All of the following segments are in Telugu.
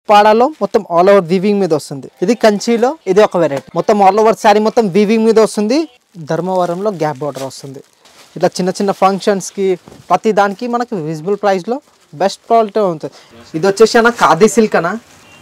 ఉప్పాడలో మొత్తం ఆల్ ఓవర్ వీవింగ్ మీద వస్తుంది. ఇది కంచిలో ఇది ఒక వెరైటీ. మొత్తం ఆల్ ఓవర్ శారీ మొత్తం వీవింగ్ మీద వస్తుంది. ధర్మవరంలో గ్యాప్ బార్డర్ వస్తుంది. ఇట్లా చిన్న చిన్న ఫంక్షన్స్కి ప్రతి దానికి మనకి విజిబుల్ ప్రైస్లో బెస్ట్ క్వాలిటీ ఉంటుంది. ఇది వచ్చేసి అన్న ఖాదీ సిల్క్ అన్న,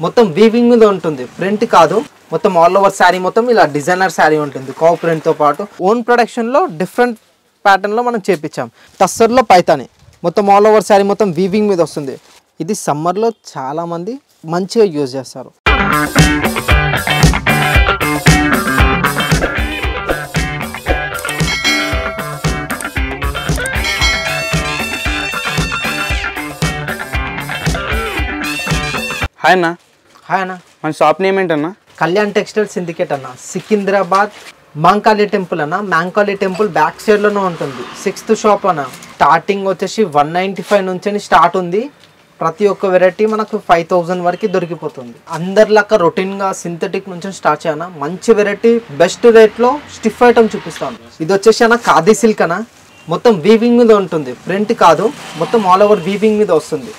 మొత్తం వీవింగ్ మీద ఉంటుంది, ప్రింట్ కాదు. మొత్తం ఆల్ ఓవర్ శారీ మొత్తం ఇలా డిజైనర్ శారీ ఉంటుంది కౌ ప్రింట్తో పాటు. ఓన్ ప్రొడక్షన్లో డిఫరెంట్ ప్యాటర్న్లో మనం చేపించాం. టస్సర్లో పైతాని మొత్తం ఆల్ ఓవర్ శారీ మొత్తం వీవింగ్ మీద వస్తుంది. ఇది సమ్మర్లో చాలామంది మంచిగా యూజ్ చేస్తారు. హాయ్ అన్న. హాయ్ అన్న. మన షాప్ నేమ్ ఏంటన్నా? కళ్యాణ్ టెక్స్టైల్ సిండికేట్ అన్న, సికింద్రాబాద్ మాంకాళి టెంపుల్ అన్న. మాంకాళి టెంపుల్ బ్యాక్ సైడ్లోనే ఉంటుంది. 6th షాప్ అన్న. స్టార్టింగ్ వచ్చేసి 195 నుంచి స్టార్ట్ ఉంది. ప్రతి ఒక్క వెరైటీ మనకు 5000 వరకు దొరికిపోతుంది. అందరిలాగా రొటీన్గా సింథటిక్ నుంచి స్టార్ట్ చేయన మంచి వెరైటీ బెస్ట్ రేట్లో స్టిఫ్ ఐటమ్ చూపిస్తాను. ఇది వచ్చేసి అన్న ఖాదీ సిల్క్ అన్న, మొత్తం వీవింగ్ మీద ఉంటుంది, ప్రింట్ కాదు, మొత్తం ఆల్ ఓవర్ వీవింగ్ మీద వస్తుంది.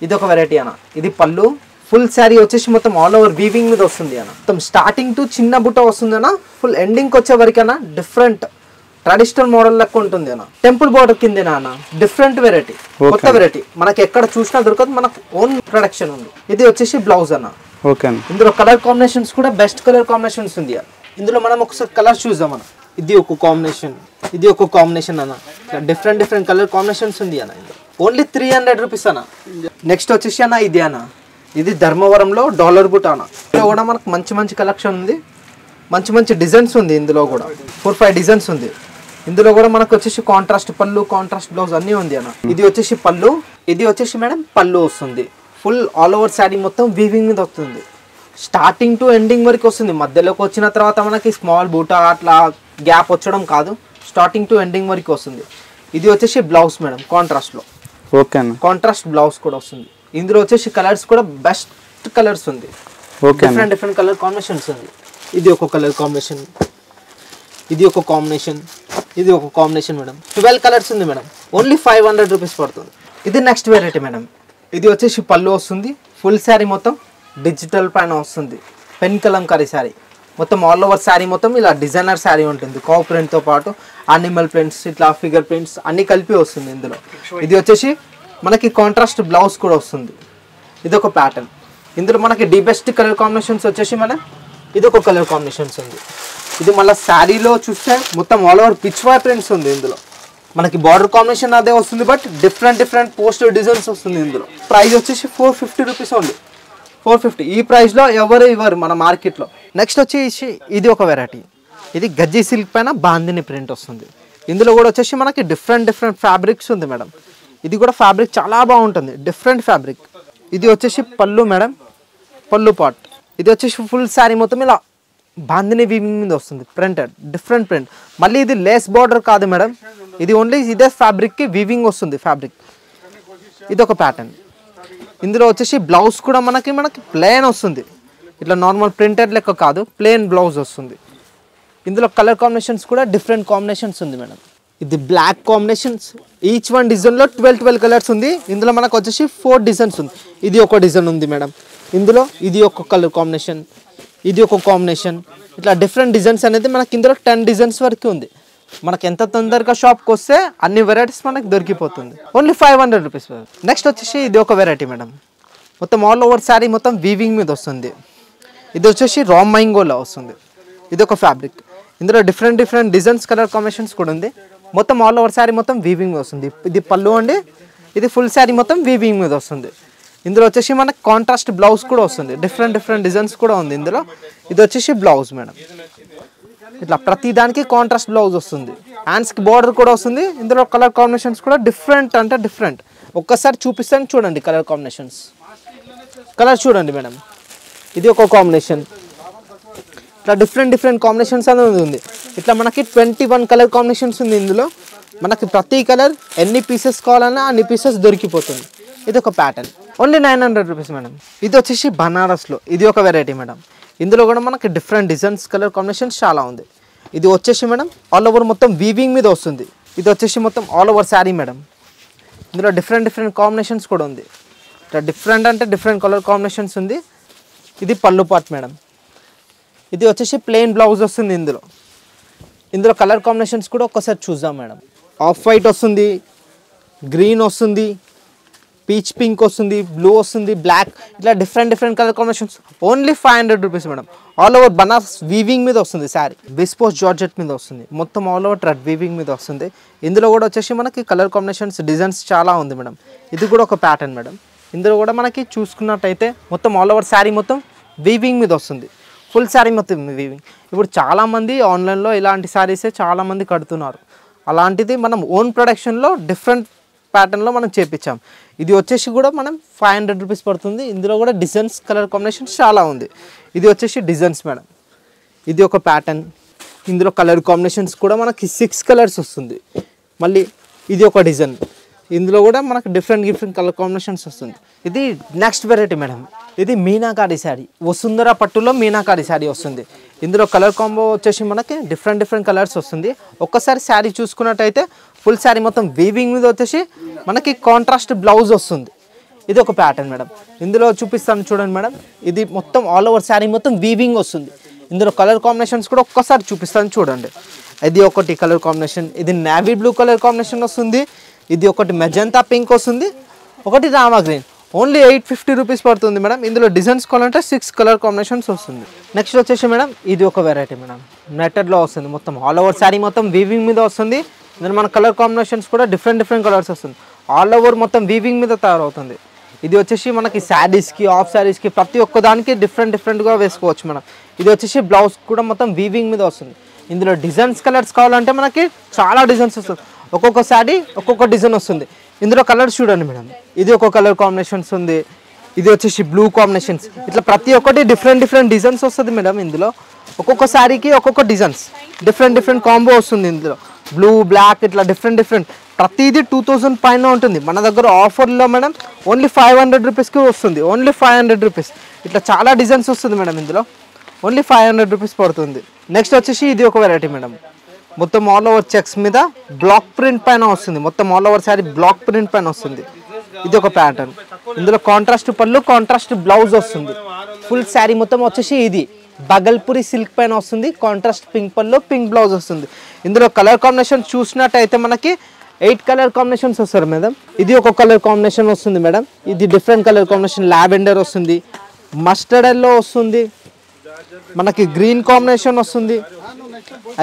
ఇది ఒక వెరైటీ అన్న. ఇది పళ్ళు. ఫుల్ శారీ వచ్చేసి మొత్తం ఆల్ ఓవర్ వీవింగ్ మీద వస్తుంది అన్న. మొత్తం స్టార్టింగ్ టు చిన్న బుట్ట వస్తుంది అన్న, ఫుల్ ఎండింగ్కి వచ్చే వరకైనా డిఫరెంట్ ట్రెడిషనల్ మోడల్ లెక్క ఉంటుంది అన్న. టెంపుల్ బార్డర్ కిందేనా అన్న, డిఫరెంట్ వెరైటీ, కొత్త వెరైటీ, మనకి ఎక్కడ చూసినా దొరకదు, మనకు ఓన్ ప్రొడక్షన్ ఉంది. ఇది వచ్చేసి బ్లౌజ్ అన్న. ఓకే. ఇందులో కలర్ కాంబినేషన్స్ కూడా బెస్ట్ కలర్ కాంబినేషన్స్ ఉంది. ఇందులో మనం ఒకసారి కలర్ చూద్దాం అన్న. ఇది ఒక కాంబినేషన్, ఇది ఒక కాంబినేషన్ అన్న. డిఫరెంట్ డిఫరెంట్ కలర్ కాంబినేషన్స్ ఉంది అన్న. ఓన్లీ 300 రూపీస్ అన్న. నెక్స్ట్ వచ్చేసి అన్న ఇది అన్న, ఇది ధర్మవరంలో డాలర్ బుట్ట అన్న. ఇందులో కూడా మనకు మంచి మంచి కలెక్షన్ ఉంది, మంచి మంచి డిజైన్స్ ఉంది. ఇందులో కూడా 4-5 డిజైన్స్ ఉంది. ఇందులో కూడా మనకు వచ్చేసి కాంట్రాస్ట్ పళ్ళు, కాంట్రాస్ట్ బ్లౌజ్ అన్నీ ఉంది అన్న. ఇది వచ్చేసి పళ్ళు, ఇది వచ్చేసి మేడం పళ్ళు వస్తుంది. ఫుల్ ఆల్ ఓవర్ శారీ మొత్తం వీవింగ్ మీద వస్తుంది. స్టార్టింగ్ టు ఎండింగ్ వరకు వస్తుంది. మధ్యలోకి వచ్చిన తర్వాత మనకి స్మాల్ బూటా అట్లా గ్యాప్ వచ్చడం కాదు, స్టార్టింగ్ టు ఎండింగ్ వరకు వస్తుంది. ఇది వచ్చేసి బ్లౌజ్ మేడం కాంట్రాస్ట్లో. ఓకే అన్న. కాంట్రాస్ట్ బ్లౌజ్ కూడా వస్తుంది. ఇందులో వచ్చేసి కలర్స్ కూడా బెస్ట్ కలర్స్ ఉంది. డిఫరెంట్ డిఫరెంట్ కలర్ కాంబినేషన్స్ ఉంది. ఇది ఒక కలర్ కాంబినేషన్, ఇది ఒక కాంబినేషన్, ఇది ఒక కాంబినేషన్ మేడం. 12 కలర్స్ ఉంది మేడం. ఓన్లీ 500 రూపీస్ పడుతుంది. ఇది నెక్స్ట్ వెరైటీ మేడం. ఇది వచ్చేసి పళ్ళు వస్తుంది. ఫుల్ శారీ మొత్తం డిజిటల్ పైన వస్తుంది. పెన్ కలంకారీ శారీ మొత్తం ఆల్ ఓవర్ శారీ మొత్తం ఇలా డిజైనర్ శారీ ఉంటుంది. కౌ ప్రింట్తో పాటు యానిమల్ ప్రింట్స్, ఇట్లా ఫిగర్ ప్రింట్స్ అన్నీ కలిపి వస్తుంది ఇందులో. ఇది వచ్చేసి మనకి కాంట్రాస్ట్ బ్లౌజ్ కూడా వస్తుంది. ఇది ఒక ప్యాటర్న్. ఇందులో మనకి ది బెస్ట్ కలర్ కాంబినేషన్స్ వచ్చేసి మన ఇది ఒక కలర్ కాంబినేషన్స్ ఉంది. ఇది మళ్ళీ శారీలో చూస్తే మొత్తం all over Pichwai prints ఉంది. ఇందులో మనకి బార్డర్ కాంబినేషన్ అదే వస్తుంది, but different different poster designs వస్తుంది. ఇందులో ప్రైస్ వచ్చేసి 450 రూపీస్ ఓన్లీ. 450 ఈ ప్రైస్లో ఎవరు ఇవ్వరు మన మార్కెట్లో. నెక్స్ట్ వచ్చేసి ఇది ఒక వెరైటీ. ఇది గజ్జి సిల్క్ పైన బాందిని ప్రింట్ వస్తుంది. ఇందులో కూడా వచ్చేసి మనకి డిఫరెంట్ డిఫరెంట్ ఫ్యాబ్రిక్స్ ఉంది మేడం. ఇది కూడా ఫ్యాబ్రిక్ చాలా బాగుంటుంది, డిఫరెంట్ ఫ్యాబ్రిక్. ఇది వచ్చేసి పళ్ళు మేడం, పళ్ళు పార్ట్. ఇది వచ్చేసి ఫుల్ శారీ మొత్తం ఇలా బాందిని వీవింగ్ మీద వస్తుంది, ప్రింటెడ్ డిఫరెంట్ ప్రింట్. మళ్ళీ ఇది లేస్ బార్డర్ కాదు మేడం, ఇది ఓన్లీ ఇదే ఫ్యాబ్రిక్కి వీవింగ్ వస్తుంది ఫ్యాబ్రిక్. ఇది ఒక ప్యాటర్న్. ఇందులో వచ్చేసి బ్లౌజ్ కూడా మనకి ప్లెయిన్ వస్తుంది, ఇట్లా నార్మల్ ప్రింటెడ్ లెక్క కాదు, ప్లెయిన్ బ్లౌజ్ వస్తుంది. ఇందులో కలర్ కాంబినేషన్స్ కూడా డిఫరెంట్ కాంబినేషన్స్ ఉంది మేడం. ఇది బ్లాక్ కాంబినేషన్స్, ఈచ్ వన్ డిజైన్లో 12 కలర్స్ ఉంది. ఇందులో మనకు వచ్చేసి 4 డిజైన్స్ ఉంది. ఇది ఒక డిజైన్ ఉంది మేడం. ఇందులో ఇది ఒక కలర్ కాంబినేషన్, ఇది ఒక కాంబినేషన్, ఇట్లా డిఫరెంట్ డిజైన్స్ అనేది మనకి ఇందులో 10 డిజైన్స్ వరకు ఉంది. మనకి ఎంత తొందరగా షాప్కి వస్తే అన్ని వెరైటీస్ మనకి దొరికిపోతుంది. Only 500 rupees. నెక్స్ట్ వచ్చేసి ఇది ఒక వెరైటీ మేడం. మొత్తం ఆల్ ఓవర్ శారీ మొత్తం వీవింగ్ మీద వస్తుంది. ఇది వచ్చేసి రా మ్యాంగోలో వస్తుంది. ఇది ఒక ఫ్యాబ్రిక్. ఇందులో different different designs colour combinations కూడా ఉంది. మొత్తం ఆల్ ఓవర్ శారీ మొత్తం వీవింగ్ మీద వస్తుంది. ఇది పళ్ళు అండి. ఇది ఫుల్ శారీ మొత్తం వీవింగ్ మీద వస్తుంది. ఇందులో వచ్చేసి మనకి కాంట్రాస్ట్ బ్లౌజ్ కూడా వస్తుంది, డిఫరెంట్ డిఫరెంట్ డిజైన్స్ కూడా ఉంది ఇందులో. ఇది వచ్చేసి బ్లౌజ్ మేడం. ఇట్లా ప్రతి దానికి కాంట్రాస్ట్ బ్లౌజ్ వస్తుంది. హ్యాండ్స్కి బార్డర్ కూడా వస్తుంది. ఇందులో కలర్ కాంబినేషన్స్ కూడా డిఫరెంట్ అంటే డిఫరెంట్. ఒక్కసారి చూపిస్తాను చూడండి కలర్ కాంబినేషన్స్. కలర్ చూడండి మేడం. ఇది ఒక కాంబినేషన్. ఇట్లా డిఫరెంట్ డిఫరెంట్ కాంబినేషన్స్ అనేది ఉంది. ఇట్లా మనకి 21 కలర్ కాంబినేషన్స్ ఉంది. ఇందులో మనకి ప్రతి కలర్ ఎన్ని పీసెస్ కావాలన్నా అన్ని పీసెస్ దొరికిపోతుంది. ఇది ఒక ప్యాటర్న్. Only 900 rupees madam. ఇది వచ్చేసి బనారస్లో ఇది ఒక వెరైటీ మేడం. ఇందులో కూడా మనకి డిఫరెంట్ డిజైన్స్ కలర్ కాంబినేషన్స్ చాలా ఉంది. ఇది వచ్చేసి మేడం ఆల్ ఓవర్ మొత్తం వీవింగ్ మీద వస్తుంది. ఇది వచ్చేసి మొత్తం ఆల్ ఓవర్ శారీ మేడం. ఇందులో డిఫరెంట్ డిఫరెంట్ కాంబినేషన్స్ కూడా ఉంది. ఇట్లా డిఫరెంట్ అంటే డిఫరెంట్ కలర్ కాంబినేషన్స్ ఉంది. ఇది పళ్ళు పార్ట్ మేడం. ఇది వచ్చేసి ప్లెయిన్ బ్లౌజ్ వస్తుంది. ఇందులో కలర్ కాంబినేషన్స్ కూడా ఒక్కసారి చూద్దాం మేడం. ఆఫ్ వైట్ వస్తుంది, గ్రీన్ వస్తుంది, పీచ్ పింక్ వస్తుంది, బ్లూ వస్తుంది, బ్లాక్, ఇట్లా different colour combinations. Only 500 rupees madam. All over Banaras weaving మీద వస్తుంది శారీ. విస్పోస్ జార్జెట్ మీద వస్తుంది. మొత్తం ఆల్ ఓవర్ థ్రెడ్ వీవింగ్ మీద వస్తుంది. ఇందులో కూడా వచ్చేసి మనకి కలర్ కాంబినేషన్స్ డిజైన్స్ చాలా ఉంది మేడం. ఇది కూడా ఒక ప్యాటర్న్ మేడం. ఇందులో కూడా మనకి చూసుకున్నట్టయితే మొత్తం ఆల్ ఓవర్ శారీ మొత్తం వీవింగ్ మీద వస్తుంది. ఫుల్ శారీ మొత్తం వీవింగ్. ఇప్పుడు చాలామంది ఆన్లైన్లో ఇలాంటి శారీసే చాలామంది కడుతున్నారు. అలాంటిది మనం ఓన్ ప్రొడక్షన్లో డిఫరెంట్ ప్యాటర్న్లో మనం చేపించాం. ఇది వచ్చేసి కూడా మనం 500 రూపీస్ పడుతుంది. ఇందులో కూడా డిజైన్స్ కలర్ కాంబినేషన్స్ చాలా ఉంది. ఇది వచ్చేసి డిజైన్స్ మేడం. ఇది ఒక ప్యాటర్న్. ఇందులో కలర్ కాంబినేషన్స్ కూడా మనకి 6 కలర్స్ వస్తుంది. మళ్ళీ ఇది ఒక డిజైన్. ఇందులో కూడా మనకు డిఫరెంట్ కలర్ కాంబినేషన్స్ వస్తుంది. ఇది నెక్స్ట్ వెరైటీ మేడం. ఇది మీనాకారి శారీ. వసుంధర పట్టులో మీనాకారి శారీ వస్తుంది. ఇందులో కలర్ కాంబో వచ్చేసి మనకి డిఫరెంట్ కలర్స్ వస్తుంది. ఒక్కసారి శారీ చూసుకున్నట్టయితే ఫుల్ శారీ మొత్తం వీవింగ్ మీద వచ్చేసి మనకి కాంట్రాస్ట్ బ్లౌజ్ వస్తుంది. ఇది ఒక ప్యాటర్న్ మేడం. ఇందులో చూపిస్తాను చూడండి మేడం. ఇది మొత్తం ఆల్ ఓవర్ శారీ మొత్తం వీవింగ్ వస్తుంది. ఇందులో కలర్ కాంబినేషన్స్ కూడా ఒక్కసారి చూపిస్తాను చూడండి. ఇది ఒకటి కలర్ కాంబినేషన్. ఇది నేవీ బ్లూ కలర్ కాంబినేషన్ వస్తుంది. ఇది ఒకటి మెజంతా పింక్ వస్తుంది. ఒకటి రామా గ్రీన్. ఓన్లీ 850 రూపీస్ పడుతుంది మేడం. ఇందులో డిజైన్స్ కావాలంటే 6 కలర్ కాంబినేషన్స్ వస్తుంది. నెక్స్ట్ వచ్చేసి మేడం ఇది ఒక వెరైటీ మేడం. నెట్టెడ్లో వస్తుంది. మొత్తం ఆల్ ఓవర్ శారీ మొత్తం వీవింగ్ మీద వస్తుంది. ఇందులో మన కలర్ కాంబినేషన్స్ కూడా డిఫరెంట్ కలర్స్ వస్తుంది. ఆల్ ఓవర్ మొత్తం వీవింగ్ మీద తయారవుతుంది. ఇది వచ్చేసి మనకి శారీస్కి, ఆఫ్ శారీస్కి ప్రతి ఒక్క దానికి డిఫరెంట్గా వేసుకోవచ్చు మేడం. ఇది వచ్చేసి బ్లౌజ్ కూడా మొత్తం వీవింగ్ మీద వస్తుంది. ఇందులో డిజైన్స్ కలర్స్ కావాలంటే మనకి చాలా డిజైన్స్ వస్తుంది. ఒక్కొక్క శారీ ఒక్కొక్క డిజైన్ వస్తుంది. ఇందులో కలర్స్ చూడండి మేడం. ఇది ఒక కలర్ కాంబినేషన్స్ ఉంది. ఇది వచ్చేసి బ్లూ కాంబినేషన్స్. ఇట్లా ప్రతి ఒక్కటి డిఫరెంట్ డిజైన్స్ వస్తుంది మేడం. ఇందులో ఒక్కొక్క శారీకి ఒక్కొక్క డిజైన్స్ డిఫరెంట్ కాంబో వస్తుంది. ఇందులో బ్లూ, బ్లాక్ ఇట్లా డిఫరెంట్ ప్రతిదీ 2000 పైన ఉంటుంది. మన దగ్గర ఆఫర్లో మేడం ఓన్లీ 500 రూపీస్కి వస్తుంది. Only 500 rupees. ఇట్లా చాలా డిజైన్స్ వస్తుంది మేడం. ఇందులో ఓన్లీ 500 రూపీస్ పడుతుంది. నెక్స్ట్ వచ్చేసి ఇది ఒక వెరైటీ మేడం. మొత్తం ఆల్ ఓవర్ చెక్స్ మీద బ్లాక్ ప్రింట్ పైన వస్తుంది. మొత్తం all over sari block print పైన వస్తుంది. ఇది ఒక ప్యాటర్న్. ఇందులో కాంట్రాస్ట్ పళ్ళు, కాంట్రాస్ట్ బ్లౌజ్ వస్తుంది. ఫుల్ శారీ మొత్తం వచ్చేసి ఇది బగల్పురి సిల్క్ పైన వస్తుంది. Contrast pink pallu, pink blouse వస్తుంది. ఇందులో కలర్ కాంబినేషన్ చూసినట్టయితే మనకి 8 కలర్ కాంబినేషన్స్ వస్తారు మేడం. ఇది ఒక కలర్ కాంబినేషన్ వస్తుంది మేడం. ఇది డిఫరెంట్ కలర్ కాంబినేషన్. లావెండర్ వస్తుంది, మస్టర్డ్ ఎల్లో వస్తుంది, మనకి గ్రీన్ కాంబినేషన్ వస్తుంది,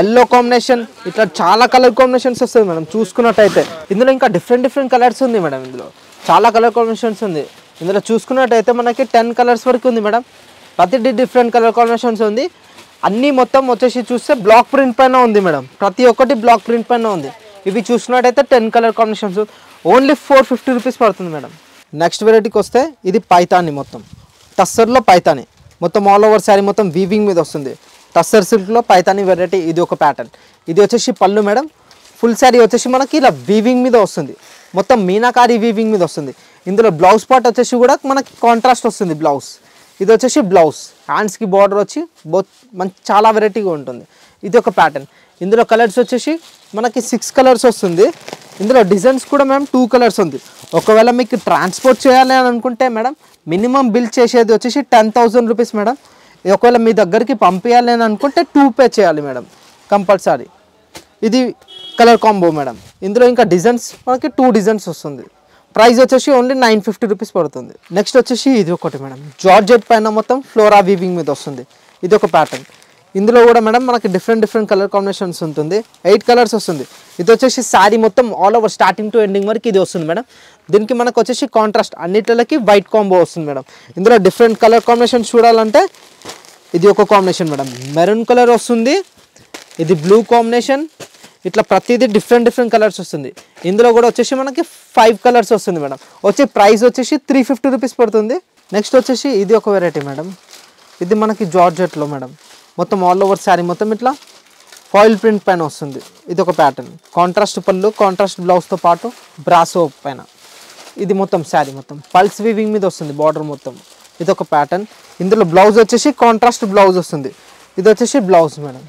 ఎల్లో కాంబినేషన్, ఇట్లా చాలా కలర్ కాంబినేషన్స్ వస్తుంది మేడం. చూసుకున్నట్టయితే ఇందులో ఇంకా డిఫరెంట్ కలర్స్ ఉంది మేడం. ఇందులో చాలా కలర్ కాంబినేషన్స్ ఉంది. ఇందులో చూసుకున్నట్టయితే మనకి 10 కలర్స్ వరకు ఉంది మేడం. ప్రతి డిఫరెంట్ కలర్ కాంబినేషన్స్ ఉంది. అన్నీ మొత్తం వచ్చేసి చూస్తే బ్లాక్ ప్రింట్ పైన ఉంది మేడం. ప్రతి ఒక్కటి బ్లాక్ ప్రింట్ పైన ఉంది. ఇవి చూసినట్టయితే 10 కలర్ కాంబినేషన్స్. ఓన్లీ 450 రూపీస్ పడుతుంది మేడం. నెక్స్ట్ వెరైటీకి వస్తే ఇది పైతాని. మొత్తం టస్సర్లో పైతాని. మొత్తం ఆల్ ఓవర్ శారీ మొత్తం వీవింగ్ మీద వస్తుంది. టస్సర్ సిల్క్లో పైతాని వెరైటీ. ఇది ఒక ప్యాటర్న్. ఇది వచ్చేసి పళ్ళు మేడం. ఫుల్ శారీ వచ్చేసి మనకి ఇలా వీవింగ్ మీద వస్తుంది. మొత్తం మీనాకారి వీవింగ్ మీద వస్తుంది. ఇందులో బ్లౌజ్ పార్ట్ వచ్చేసి కూడా మనకి కాంట్రాస్ట్ వస్తుంది బ్లౌజ్. ఇది వచ్చేసి బ్లౌజ్. హ్యాండ్స్కి బార్డర్ వచ్చి మంచి చాలా వెరైటీగా ఉంటుంది. ఇది ఒక ప్యాటర్న్. ఇందులో కలర్స్ వచ్చేసి మనకి 6 కలర్స్ వస్తుంది. ఇందులో డిజైన్స్ కూడా మేడం 2 కలర్స్ ఉంది. ఒకవేళ మీకు ట్రాన్స్పోర్ట్ చేయాలి అని అనుకుంటే మేడం మినిమం బిల్ చేసేది వచ్చేసి 10,000 రూపీస్ మేడం. ఒకవేళ మీ దగ్గరికి పంపించాలి అని అనుకుంటే 2 పే చేయాలి మేడం కంపల్సరీ. ఇది కలర్ కాంబో మేడం. ఇందులో ఇంకా డిజైన్స్ మనకి 2 డిజైన్స్ వస్తుంది. ప్రైస్ వచ్చేసి ఓన్లీ 950 రూపీస్ పడుతుంది. నెక్స్ట్ వచ్చేసి ఇది ఒకటి మేడం. జార్జెట్ పైన మొత్తం ఫ్లోరా వీవింగ్ మీద వస్తుంది. ఇది ఒక ప్యాటర్న్. ఇందులో కూడా మేడం మనకి డిఫరెంట్ కలర్ కాంబినేషన్స్ ఉంటుంది. 8 కలర్స్ వస్తుంది. ఇది వచ్చేసి శారీ మొత్తం all over starting to ending వరకు ఇది వస్తుంది మేడం. దీనికి మనకు వచ్చేసి కాంట్రాస్ట్ అన్నిట్లకి వైట్ కాంబో వస్తుంది మేడం. ఇందులో డిఫరెంట్ కలర్ కాంబినేషన్స్ చూడాలంటే ఇది ఒక కాంబినేషన్ మేడం. మెరూన్ కలర్ వస్తుంది. ఇది బ్లూ కాంబినేషన్. ఇట్లా ప్రతిదీ డిఫరెంట్ కలర్స్ వస్తుంది. ఇందులో కూడా వచ్చేసి మనకి 5 కలర్స్ వస్తుంది మేడం. వచ్చే ప్రైస్ వచ్చేసి 350 రూపీస్ పడుతుంది. నెక్స్ట్ వచ్చేసి ఇది ఒక వెరైటీ మేడం. ఇది మనకి జార్జెట్లో మేడం. మొత్తం ఆల్ ఓవర్ శారీ మొత్తం ఇట్లా ఫాయిల్ ప్రింట్ పైన వస్తుంది. ఇది ఒక ప్యాటర్న్. కాంట్రాస్ట్ పళ్ళు, కాంట్రాస్ట్ బ్లౌజ్తో పాటు బ్రాసో పైన. ఇది మొత్తం శారీ మొత్తం పల్స్ వీవింగ్ మీద వస్తుంది బార్డర్ మొత్తం. ఇది ఒక ప్యాటర్న్. ఇందులో బ్లౌజ్ వచ్చేసి కాంట్రాస్ట్ బ్లౌజ్ వస్తుంది. ఇది వచ్చేసి బ్లౌజ్ మేడం.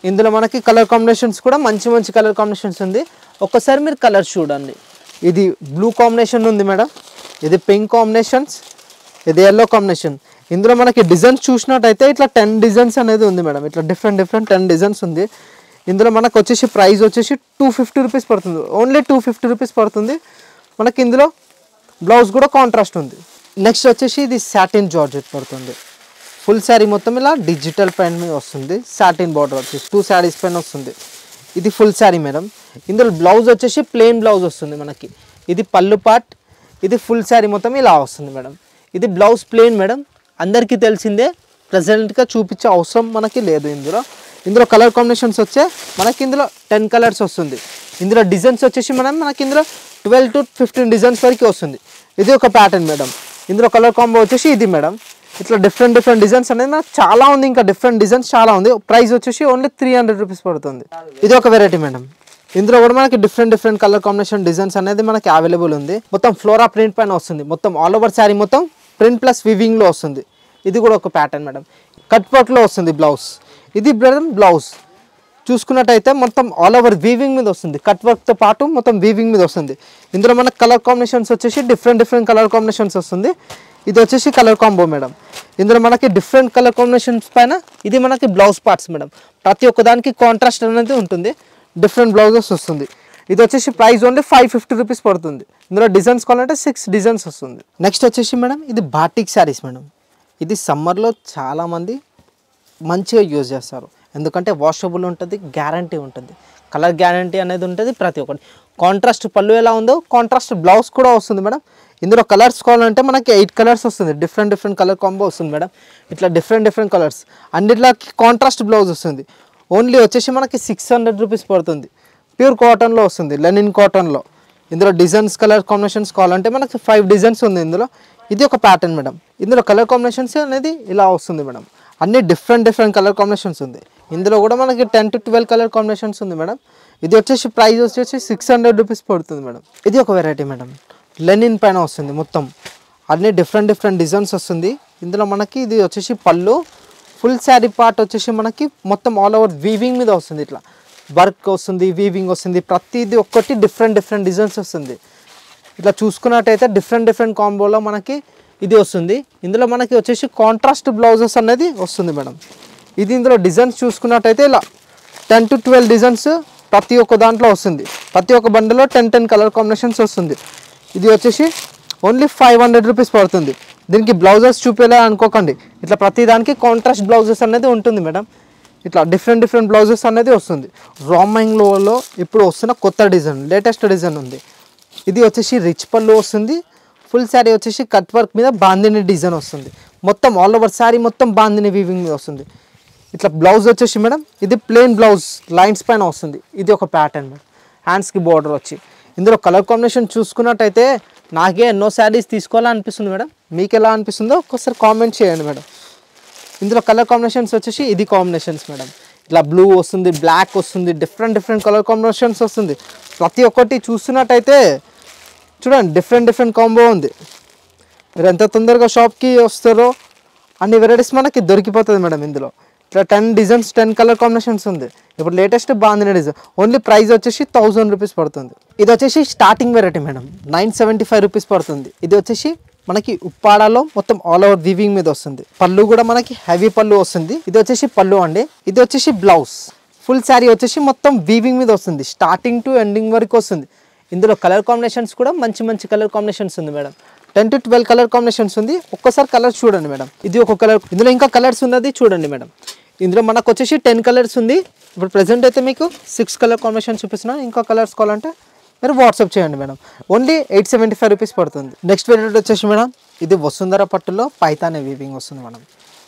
ఇందులో మనకి కలర్ కాంబినేషన్స్ కూడా మంచి కలర్ కాంబినేషన్స్ ఉంది. ఒక్కసారి మీరు కలర్స్ చూడండి. ఇది బ్లూ కాంబినేషన్ ఉంది మేడం. ఇది పింక్ కాంబినేషన్స్. ఇది ఎల్లో కాంబినేషన్. ఇందులో మనకి డిజైన్స్ చూసినట్టయితే ఇట్లా 10 డిజైన్స్ అనేది ఉంది మేడం. ఇట్లా డిఫరెంట్ 10 డిజైన్స్ ఉంది. ఇందులో మనకు వచ్చేసి ప్రైస్ వచ్చేసి 250 రూపీస్ పడుతుంది. ఓన్లీ 250 రూపీస్ పడుతుంది. మనకి ఇందులో బ్లౌజ్ కూడా కాంట్రాస్ట్ ఉంది. నెక్స్ట్ వచ్చేసి ఇది సాటిన్ జార్జెట్ పడుతుంది. ఫుల్ శారీ మొత్తం ఇలా డిజిటల్ ప్రింట్ మీద వస్తుంది. సాటిన్ బార్డర్ వచ్చేసి 2 శారీస్ పైన వస్తుంది. ఇది ఫుల్ శారీ మేడం. ఇందులో బ్లౌజ్ వచ్చేసి ప్లెయిన్ బ్లౌజ్ వస్తుంది మనకి. ఇది పళ్ళు పార్ట్, ఇది ఫుల్ శారీ మొత్తం ఇలా వస్తుంది మేడం. ఇది బ్లౌజ్ ప్లెయిన్ మేడం. అందరికీ తెలిసిందే, ప్రజెంట్గా చూపించే అవసరం మనకి లేదు. ఇందులో కలర్ కాంబినేషన్స్ వచ్చే మనకి ఇందులో 10 కలర్స్ వస్తుంది. ఇందులో డిజైన్స్ వచ్చేసి మనకి ఇందులో 12 to 15 డిజైన్స్ వరకు వస్తుంది. ఇది ఒక ప్యాటర్న్ మేడం. ఇందులో కలర్ కాంబో వచ్చేసి ఇది మేడం. ఇట్లా డిఫరెంట్ డిజైన్స్ అనేది మనకు చాలా ఉంది. ఇంకా డిఫరెంట్ డిజైన్స్ చాలా ఉంది. ప్రైస్ వచ్చేసి ఓన్లీ 300 రూపీస్ పడుతుంది. ఇది ఒక వెరైటీ మేడం. ఇందులో కూడా మనకి డిఫరెంట్ కలర్ కాంబినేషన్ డిజైన్స్ అనేది మనకి అవైలబుల్ ఉంది. మొత్తం ఫ్లోరా ప్రింట్ పైన వస్తుంది. మొత్తం ఆల్ ఓవర్ శారీ మొత్తం ప్రింట్ ప్లస్ వివింగ్లో వస్తుంది. ఇది కూడా ఒక ప్యాటర్న్ మేడం. కట్ వర్క్లో వస్తుంది బ్లౌజ్. ఇది మేడం బ్లౌజ్ చూసుకున్నట్టయితే మొత్తం ఆల్ ఓవర్ వీవింగ్ మీద వస్తుంది. కట్ వర్క్తో పాటు మొత్తం వీవింగ్ మీద వస్తుంది. ఇందులో మనకు కలర్ కాంబినేషన్స్ వచ్చేసి డిఫరెంట్ కలర్ కాంబినేషన్స్ వస్తుంది. ఇది వచ్చేసి కలర్ కాంబో మేడం. ఇందులో మనకి డిఫరెంట్ కలర్ కాంబినేషన్స్ పైన ఇది మనకి బ్లౌజ్ పార్ట్స్ మేడం. ప్రతి ఒక్కదానికి కాంట్రాస్ట్ అనేది ఉంటుంది. డిఫరెంట్ బ్లౌజెస్ వస్తుంది. ఇది వచ్చేసి ప్రైస్ ఓన్లీ 550 రూపీస్ పడుతుంది. ఇందులో డిజైన్స్ కావాలంటే 6 డిజైన్స్ వస్తుంది. నెక్స్ట్ వచ్చేసి మేడం ఇది బాటిక్ శారీస్ మేడం. ఇది సమ్మర్లో చాలామంది మంచిగా యూజ్ చేస్తారు. ఎందుకంటే వాషబుల్ ఉంటుంది, గ్యారంటీ ఉంటుంది, కలర్ గ్యారంటీ అనేది ఉంటుంది. ప్రతి ఒక్కటి కాంట్రాస్ట్ పళ్ళు ఎలా ఉందో కాంట్రాస్ట్ బ్లౌజ్ కూడా వస్తుంది మేడం. ఇందులో కలర్స్ కావాలంటే మనకి 8 కలర్స్ వస్తుంది. డిఫరెంట్ కలర్ కాంబో వస్తుంది మేడం. ఇట్లా డిఫరెంట్ కలర్స్ అన్నిట్లకి కాంట్రాస్ట్ బ్లౌజ్ వస్తుంది. ఓన్లీ వచ్చేసి మనకి 600 రూపీస్ పడుతుంది. ప్యూర్ కాటన్లో వస్తుంది, లెనిన్ కాటన్లో. ఇందులో డిజైన్స్ కలర్ కాంబినేషన్స్ కావాలంటే మనకి 5 డిజైన్స్ ఉంది ఇందులో. ఇది ఒక ప్యాటర్న్ మేడం. ఇందులో కలర్ కాంబినేషన్స్ అనేది ఇలా వస్తుంది మేడం. అన్ని డిఫరెంట్ కలర్ కాంబినేషన్స్ ఉంది. ఇందులో కూడా మనకి 10 to 12 కలర్ కాంబినేషన్స్ ఉంది మేడం. ఇది వచ్చేసి ప్రైస్ వచ్చేసి 600 రూపీస్ పడుతుంది మేడం. ఇది ఒక వెరైటీ మేడం. లెనిన్ పైన వస్తుంది మొత్తం. అన్ని డిఫరెంట్ డిజైన్స్ వస్తుంది. ఇందులో మనకి ఇది వచ్చేసి పళ్ళు, ఫుల్ శారీ పార్ట్ వచ్చేసి మనకి మొత్తం ఆల్ ఓవర్ వీవింగ్ మీద వస్తుంది. ఇట్లా వర్క్ వస్తుంది, వీవింగ్ వస్తుంది. ప్రతిదీ ఒక్కటి డిఫరెంట్ డిజైన్స్ వస్తుంది. ఇట్లా చూసుకున్నట్టయితే డిఫరెంట్ కాంబోలో మనకి ఇది వస్తుంది. ఇందులో మనకి వచ్చేసి కాంట్రాస్ట్ బ్లౌజెస్ అనేది వస్తుంది మేడం. ఇది ఇందులో డిజైన్స్ చూసుకున్నట్టయితే ఇలా 10 to 12 డిజైన్స్ ప్రతి ఒక్క దాంట్లో వస్తుంది. ప్రతి ఒక్క బండిలో 10 కలర్ కాంబినేషన్స్ వస్తుంది. ఇది వచ్చేసి ఓన్లీ 500 రూపీస్ పడుతుంది. దీనికి బ్లౌజెస్ చూపేలా అనుకోకండి. ఇట్లా ప్రతి దానికి కాంట్రాస్ట్ బ్లౌజెస్ అనేది ఉంటుంది మేడం. ఇట్లా డిఫరెంట్ బ్లౌజెస్ అనేది వస్తుంది. రామ్యాంగ్లో ఇప్పుడు వస్తున్న కొత్త డిజైన్, లేటెస్ట్ డిజైన్ ఉంది. ఇది వచ్చేసి రిచ్ పళ్ళు వస్తుంది. ఫుల్ శారీ వచ్చేసి కట్ వర్క్ మీద బాందిని డిజైన్ వస్తుంది. మొత్తం ఆల్ ఓవర్ శారీ మొత్తం బాందిని వీవింగ్ మీద వస్తుంది. ఇట్లా బ్లౌజ్ వచ్చేసి మేడం ఇది ప్లెయిన్ బ్లౌజ్ లైన్స్ పైన వస్తుంది. ఇది ఒక ప్యాటర్న్ మేడం. హ్యాండ్స్కి బార్డర్ వచ్చి ఇందులో కలర్ కాంబినేషన్ చూసుకున్నట్టయితే నాకే ఎన్నో శారీస్ తీసుకోవాలనిపిస్తుంది మేడం. మీకు ఎలా అనిపిస్తుందో ఒక్కసారి కామెంట్ చేయండి మేడం. ఇందులో కలర్ కాంబినేషన్స్ వచ్చేసి ఇది కాంబినేషన్స్ మేడం. ఇట్లా బ్లూ వస్తుంది, బ్లాక్ వస్తుంది, డిఫరెంట్ కలర్ కాంబినేషన్స్ వస్తుంది. ప్రతి ఒక్కటి చూస్తున్నట్టయితే చూడండి డిఫరెంట్ కాంబో ఉంది. మీరు ఎంత తొందరగా షాప్కి వస్తారో అన్ని వెరైటీస్ మనకి దొరికిపోతుంది మేడం. ఇందులో ఇట్లా 10 డిజైన్స్ 10 కలర్ కాంబినేషన్స్ ఉంది. ఇప్పుడు లేటెస్ట్ బాగుంది డిజైన్. ఓన్లీ ప్రైస్ వచ్చేసి 1000 రూపీస్ పడుతుంది. ఇది వచ్చేసి స్టార్టింగ్ వెరైటీ మేడం. 975 రూపీస్ పడుతుంది. ఇది వచ్చేసి మనకి ఉప్పాడాలో మొత్తం ఆల్ ఓవర్ వీవింగ్ మీద వస్తుంది. పళ్ళు కూడా మనకి హెవీ పళ్ళు వస్తుంది. ఇది వచ్చేసి పళ్ళు అండి. ఇది వచ్చేసి బ్లౌజ్. ఫుల్ శారీ వచ్చేసి మొత్తం వీవింగ్ మీద వస్తుంది. స్టార్టింగ్ టు ఎండింగ్ వరకు వస్తుంది. ఇందులో కలర్ కాంబినేషన్స్ కూడా మంచి కలర్ కాంబినేషన్స్ ఉంది మేడం. 10 to 12 కలర్ కాంబినేషన్స్ ఉంది. ఒక్కసారి కలర్స్ చూడండి మేడం. ఇది ఒక కలర్. ఇందులో ఇంకా కలర్స్ ఉన్నది చూడండి మేడం. ఇందులో మనకు వచ్చేసి 10 కలర్స్ ఉంది. ఇప్పుడు ప్రెసెంట్ అయితే మీకు 6 కలర్ కాంబినేషన్ చూపిస్తున్నాను. ఇంకా కలర్స్ కావాలంటే మీరు వాట్సాప్ చేయండి మేడం. ఓన్లీ 875 రూపీస్ పడుతుంది. నెక్స్ట్ వెరైటీ వచ్చేసి మేడం ఇది వసుంధర పట్టులో పైతానే వీవింగ్ వస్తుంది మేడం.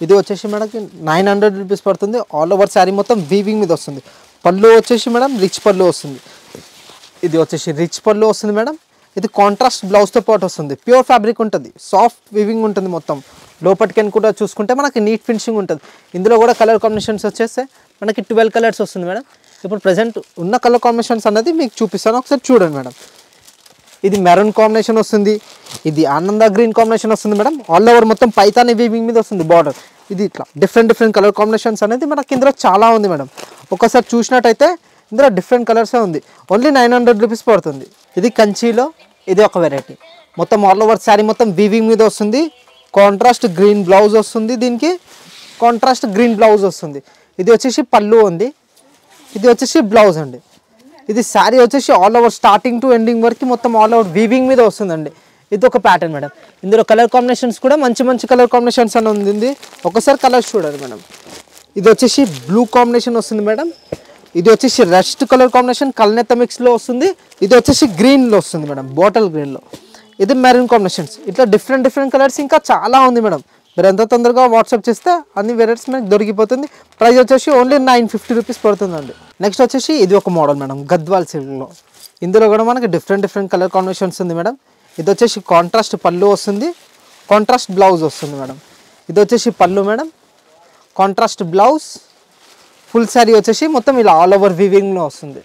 ఇది వచ్చేసి మనకి 900 రూపీస్ పడుతుంది. ఆల్ ఓవర్ శారీ మొత్తం వీవింగ్ మీద వస్తుంది. పళ్ళు వచ్చేసి మేడం రిచ్ పళ్ళు వస్తుంది. ఇది వచ్చేసి రిచ్ పళ్ళు వస్తుంది మేడం. ఇది కాంట్రాస్ట్ బ్లౌజ్తో పాటు వస్తుంది. ప్యూర్ ఫ్యాబ్రిక్ ఉంటుంది, సాఫ్ట్ వీవింగ్ ఉంటుంది. మొత్తం లోపటికని కూడా చూసుకుంటే మనకి నీట్ ఫినిషింగ్ ఉంటుంది. ఇందులో కూడా కలర్ కాంబినేషన్స్ వచ్చేస్తే మనకి 12 కలర్స్ వస్తుంది మేడం. ఇప్పుడు ప్రజెంట్ ఉన్న కలర్ కాంబినేషన్స్ అనేది మీకు చూపిస్తాను, ఒకసారి చూడండి మేడం. ఇది మెరూన్ కాంబినేషన్ వస్తుంది. ఇది ఆనంద గ్రీన్ కాంబినేషన్ వస్తుంది మేడం. ఆల్ ఓవర్ మొత్తం పైతాని వీవింగ్ మీద వస్తుంది బార్డర్. ఇది ఇట్లా డిఫరెంట్ కలర్ కాంబినేషన్స్ అనేది మనకి ఇందులో చాలా ఉంది మేడం. ఒకసారి చూసినట్టయితే ఇందులో డిఫరెంట్ కలర్సే ఉంది. ఓన్లీ 900 రూపీస్ పడుతుంది. ఇది కంచిలో ఇది ఒక వెరైటీ. మొత్తం ఆల్ ఓవర్ శారీ మొత్తం వీవింగ్ మీద వస్తుంది. కాంట్రాస్ట్ గ్రీన్ బ్లౌజ్ వస్తుంది, దీనికి కాంట్రాస్ట్ గ్రీన్ బ్లౌజ్ వస్తుంది. ఇది వచ్చేసి పళ్ళు ఉంది, ఇది వచ్చేసి బ్లౌజ్ అండి. ఇది శారీ వచ్చేసి all over starting to ending వరకు మొత్తం ఆల్ ఓవర్ వీవింగ్ మీద వస్తుందండి. ఇది ఒక ప్యాటర్న్ మేడం. ఇందులో కలర్ కాంబినేషన్స్ కూడా మంచి మంచి కలర్ కాంబినేషన్స్ అని ఉంది. ఒకసారి కలర్స్ చూడండి మేడం. ఇది వచ్చేసి బ్లూ కాంబినేషన్ వస్తుంది మేడం. ఇది వచ్చేసి రెస్ట్ కలర్ కాంబినేషన్ కల్నేత మిక్స్లో వస్తుంది. ఇది వచ్చేసి గ్రీన్లో వస్తుంది మేడం, బాటిల్ గ్రీన్లో. ఇది మెరూన్ కాంబినేషన్స్. ఇట్లా డిఫరెంట్ డిఫరెంట్ కలర్స్ ఇంకా చాలా ఉంది మేడం. మీరు ఎంత తొందరగా వాట్సాప్ చేస్తే అన్ని వెరైటీస్ మనకి దొరికిపోతుంది. ప్రైస్ వచ్చేసి ఓన్లీ 950 రూపీస్ పడుతుందండి. నెక్స్ట్ వచ్చేసి ఇది ఒక మోడల్ మేడం, గద్వాల్ సిల్క్లో. ఇందులో కూడా మనకి డిఫరెంట్ డిఫరెంట్ కలర్ కాంబినేషన్స్ ఉంది మేడం. ఇది వచ్చేసి కాంట్రాస్ట్ పళ్ళు వస్తుంది, కాంట్రాస్ట్ బ్లౌజ్ వస్తుంది మేడం. ఇది వచ్చేసి పళ్ళు madam, contrast blouse, full sari వచ్చేసి మొత్తం ఇలా ఆల్ ఓవర్ వీవింగ్లో వస్తుంది.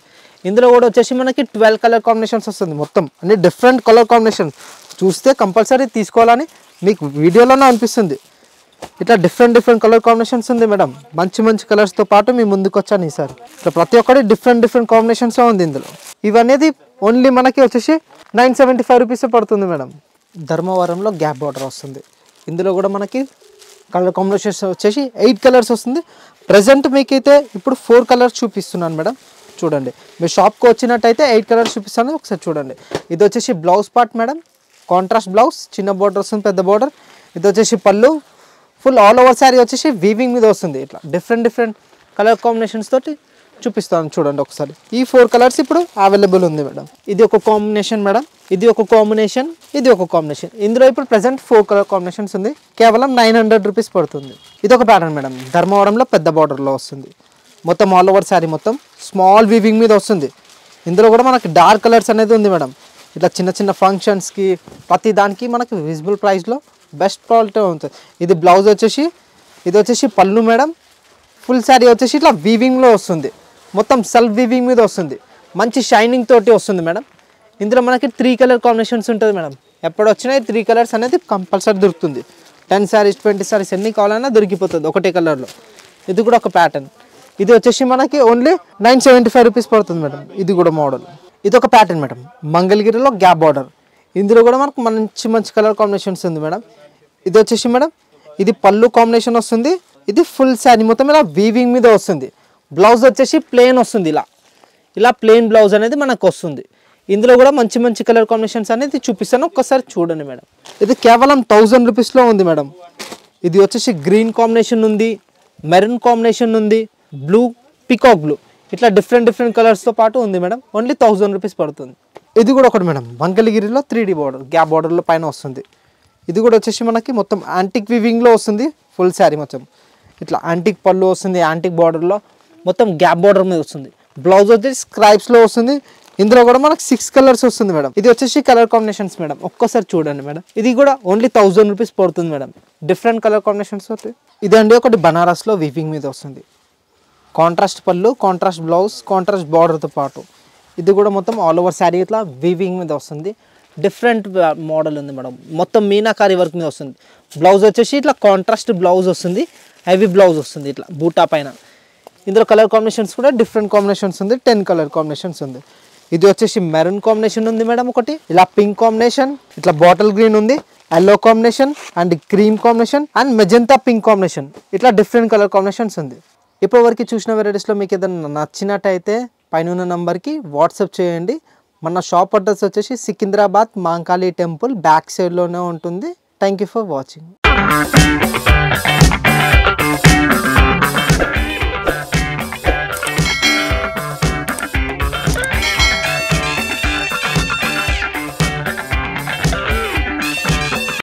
ఇందులో కూడా వచ్చేసి మనకి 12 కలర్ కాంబినేషన్స్ వస్తుంది. మొత్తం అన్ని డిఫరెంట్ కలర్ కాంబినేషన్స్ చూస్తే కంపల్సరీ తీసుకోవాలని మీకు వీడియోలోనే అనిపిస్తుంది. ఇట్లా డిఫరెంట్ డిఫరెంట్ కలర్ కాంబినేషన్స్ ఉంది మేడం. మంచి మంచి కలర్స్తో పాటు మీ ముందుకు వచ్చాను ఈసారి. ఇట్లా ప్రతి ఒక్కటి డిఫరెంట్ డిఫరెంట్ కాంబినేషన్స్ ఉంది ఇందులో. ఇవనేది ఓన్లీ మనకి వచ్చేసి 975 రూపీస్ పడుతుంది మేడం. ధర్మవరంలో గ్యాప్ బార్డర్ వస్తుంది. ఇందులో కూడా మనకి కలర్ కాంబినేషన్స్ వచ్చేసి 8 కలర్స్ వస్తుంది. ప్రజెంట్ మీకైతే ఇప్పుడు 4 కలర్స్ చూపిస్తున్నాను మేడం. చూడండి, మీరు షాప్కి వచ్చినట్టయితే 8 కలర్స్ చూపిస్తాను, ఒకసారి చూడండి. ఇది వచ్చేసి blouse part madam, contrast blouse, చిన్న బార్డర్ వస్తుంది, పెద్ద బార్డర్. ఇది వచ్చేసి పళ్ళు, ఫుల్ ఆల్ ఓవర్ శారీ వచ్చేసి వీవింగ్ మీద వస్తుంది. ఇట్లా డిఫరెంట్ డిఫరెంట్ కలర్ కాంబినేషన్స్ తోటి చూపిస్తాను చూడండి ఒకసారి. ఈ 4 కలర్స్ ఇప్పుడు అవైలబుల్ ఉంది మేడం. ఇది ఒక కాంబినేషన్ మేడం, ఇది ఒక కాంబినేషన్, ఇది ఒక కాంబినేషన్. ఇందులో ఇప్పుడు ప్రెసెంట్ 4 కలర్ కాంబినేషన్స్ ఉంది. కేవలం 900 రూపీస్ పడుతుంది. ఇది ఒక ప్యాటర్న్ మేడం, ధర్మవరంలో పెద్ద బార్డర్లో వస్తుంది. మొత్తం ఆల్ ఓవర్ శారీ మొత్తం స్మాల్ వీవింగ్ మీద వస్తుంది. ఇందులో కూడా మనకి డార్క్ కలర్స్ అనేది ఉంది మేడం. ఇట్లా చిన్న చిన్న ఫంక్షన్స్కి ప్రతి దానికి మనకి విజిబుల్ ప్రైస్లో బెస్ట్ క్వాలిటీ ఉంటుంది. ఇది బ్లౌజ్ వచ్చేసి, ఇది వచ్చేసి పళ్ళు మేడం. ఫుల్ శారీ వచ్చేసి ఇట్లా వీవింగ్లో వస్తుంది, మొత్తం సెల్ఫ్ వీవింగ్ మీద వస్తుంది. మంచి షైనింగ్ తోటి వస్తుంది మేడం. ఇందులో మనకి 3 కలర్ కాంబినేషన్స్ ఉంటుంది మేడం. ఎప్పుడు వచ్చినా 3 కలర్స్ అనేది కంపల్సరీ దొరుకుతుంది. 10 శారీస్ 20 శారీస్ ఎన్ని కావాలన్నా దొరికిపోతుంది ఒకటే కలర్లో. ఇది కూడా ఒక ప్యాటర్న్. ఇది వచ్చేసి మనకి ఓన్లీ 975 రూపీస్ పడుతుంది మేడం. ఇది కూడా మోడల్. ఇది ఒక ప్యాటర్న్ మేడం, మంగళగిరిలో గ్యాప్ బార్డర్. ఇందులో కూడా మనకు మంచి మంచి కలర్ కాంబినేషన్స్ ఉంది మేడం. ఇది వచ్చేసి మేడం, ఇది పళ్ళు కాంబినేషన్ వస్తుంది. ఇది ఫుల్ శారీ మొత్తం ఇలా వీవింగ్ మీద వస్తుంది. బ్లౌజ్ వచ్చేసి ప్లెయిన్ వస్తుంది. ఇలా ప్లెయిన్ బ్లౌజ్ అనేది మనకు వస్తుంది. ఇందులో కూడా మంచి మంచి కలర్ కాంబినేషన్స్ అనేది చూపిస్తాను, ఒక్కసారి చూడండి మేడం. ఇది కేవలం 1000 రూపీస్లో ఉంది మేడం. ఇది వచ్చేసి గ్రీన్ కాంబినేషన్ ఉంది, మెరూన్ కాంబినేషన్ ఉంది, బ్లూ, పికాక్ బ్లూ, ఇట్లా డిఫరెంట్ డిఫరెంట్ కలర్స్తో పాటు ఉంది మేడం. ఓన్లీ 1000 రూపీస్ పడుతుంది. ఇది కూడా ఒకటి మేడం, మంగళగిరిలో 3D బార్డర్, గ్యాప్ బార్డర్లో పైన వస్తుంది. ఇది కూడా వచ్చేసి మనకి మొత్తం యాంటిక్ వీవింగ్లో వస్తుంది. ఫుల్ శారీ మొత్తం ఇట్లా యాంటిక్ పళ్ళు వస్తుంది, యాంటిక్ బార్డర్లో మొత్తం గ్యాప్ బార్డర్ మీద వస్తుంది. బ్లౌజ్ వచ్చేసి స్క్రైబ్స్లో వస్తుంది. ఇందులో కూడా మనకు 6 కలర్స్ వస్తుంది మేడం. ఇది వచ్చేసి కలర్ కాంబినేషన్స్ మేడం, ఒక్కసారి చూడండి మేడం. ఇది కూడా ఓన్లీ 1000 రూపీస్ పడుతుంది మేడం. డిఫరెంట్ కలర్ కాంబినేషన్స్ వస్తాయి. ఇదండి ఒకటి బనారస్లో వీవింగ్ మీద వస్తుంది. Contrast pallu, contrast blouse, contrast బార్డర్తో పాటు. ఇది కూడా మొత్తం ఆల్ ఓవర్ శారీ ఇట్లా వీవింగ్ మీద వస్తుంది. డిఫరెంట్ మోడల్ ఉంది మేడం, మొత్తం మీనాకారి వర్క్ మీద వస్తుంది. బ్లౌజ్ వచ్చేసి ఇట్లా కాంట్రాస్ట్ బ్లౌజ్ వస్తుంది, హెవీ బ్లౌజ్ వస్తుంది ఇట్లా బూటా పైన. ఇందులో కలర్ కాంబినేషన్స్ కూడా డిఫరెంట్ కాంబినేషన్స్ ఉంది, 10 కలర్ కాంబినేషన్స్ ఉంది. ఇది వచ్చేసి మెరూన్ కాంబినేషన్ ఉంది మేడం ఒకటి, ఇలా పింక్ కాంబినేషన్, ఇట్లా బాటిల్ గ్రీన్ ఉంది, yellow combination and cream combination and magenta pink combination, ఇట్లా డిఫరెంట్ కలర్ కాంబినేషన్స్ ఉంది. ఇప్పటివరకు చూసిన వెరైటీస్లో మీకు ఏదైనా నచ్చినట్టయితే పైన ఉన్న నంబర్కి వాట్సాప్ చేయండి. మన షాప్ అడ్రస్ వచ్చేసి సికింద్రాబాద్ మాంకాళి టెంపుల్ బ్యాక్ సైడ్లోనే ఉంటుంది. Thank you for watching.